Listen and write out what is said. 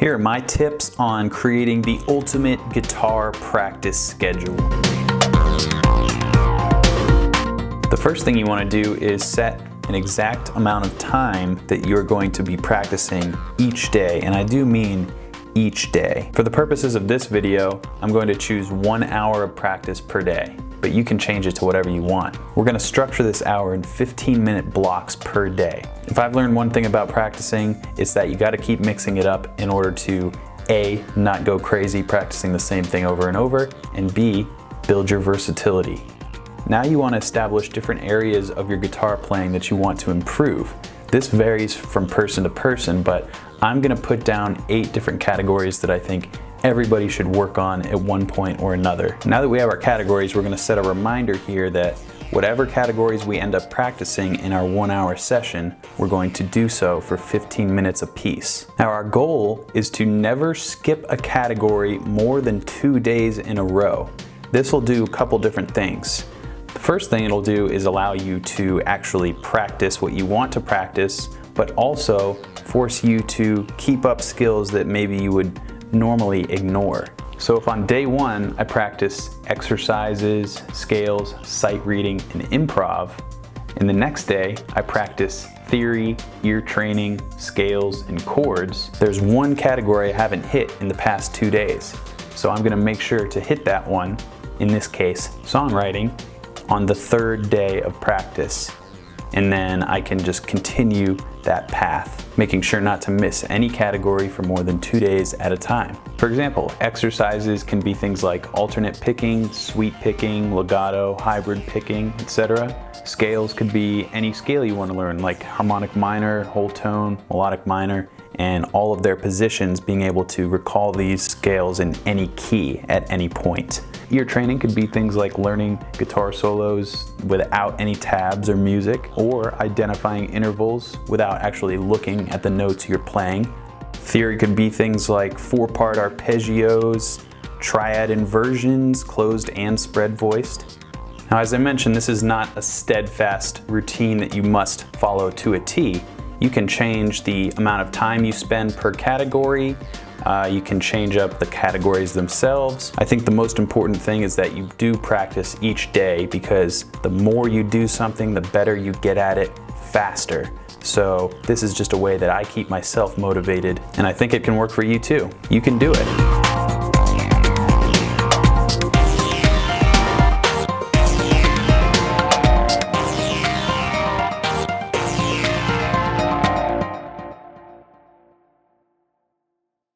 Here are my tips on creating the ultimate guitar practice schedule. The first thing you want to do is set an exact amount of time that you're going to be practicing each day, and I do mean each day. For the purposes of this video, I'm going to choose 1 hour of practice per day, but you can change it to whatever you want. We're going to structure this hour in 15-minute blocks per day. If I've learned one thing about practicing, it's that you got to keep mixing it up in order to A, not go crazy practicing the same thing over and over, and B, build your versatility. Now you want to establish different areas of your guitar playing that you want to improve. This varies from person to person, but I'm going to put down 8 different categories that I think everybody should work on at one point or another. Now that we have our categories, we're going to set a reminder here that whatever categories we end up practicing in our 1 hour session, we're going to do so for 15 minutes apiece. Now our goal is to never skip a category more than 2 days in a row. This will do a couple different things. The first thing it'll do is allow you to actually practice what you want to practice, but also force you to keep up skills that maybe you would normally ignore. So if on day 1 I practice exercises, scales, sight reading, and improv, and the next day I practice theory, ear training, scales, and chords, there's one category I haven't hit in the past 2 days. So I'm going to make sure to hit that one, in this case songwriting, on the 3rd day of practice. And then I can just continue that path, making sure not to miss any category for more than 2 days at a time. For example, exercises can be things like alternate picking, sweep picking, legato, hybrid picking, etc. Scales could be any scale you want to learn, like harmonic minor, whole tone, melodic minor, and all of their positions, being able to recall these scales in any key at any point. Ear training could be things like learning guitar solos without any tabs or music, or identifying intervals without actually looking at the notes you're playing. Theory could be things like 4-part arpeggios, triad inversions, closed and spread voiced. Now, as I mentioned, this is not a steadfast routine that you must follow to a T. You can change the amount of time you spend per category. You can change up the categories themselves. I think the most important thing is that you do practice each day, because the more you do something, the better you get at it faster. So this is just a way that I keep myself motivated, and I think it can work for you too. You can do it.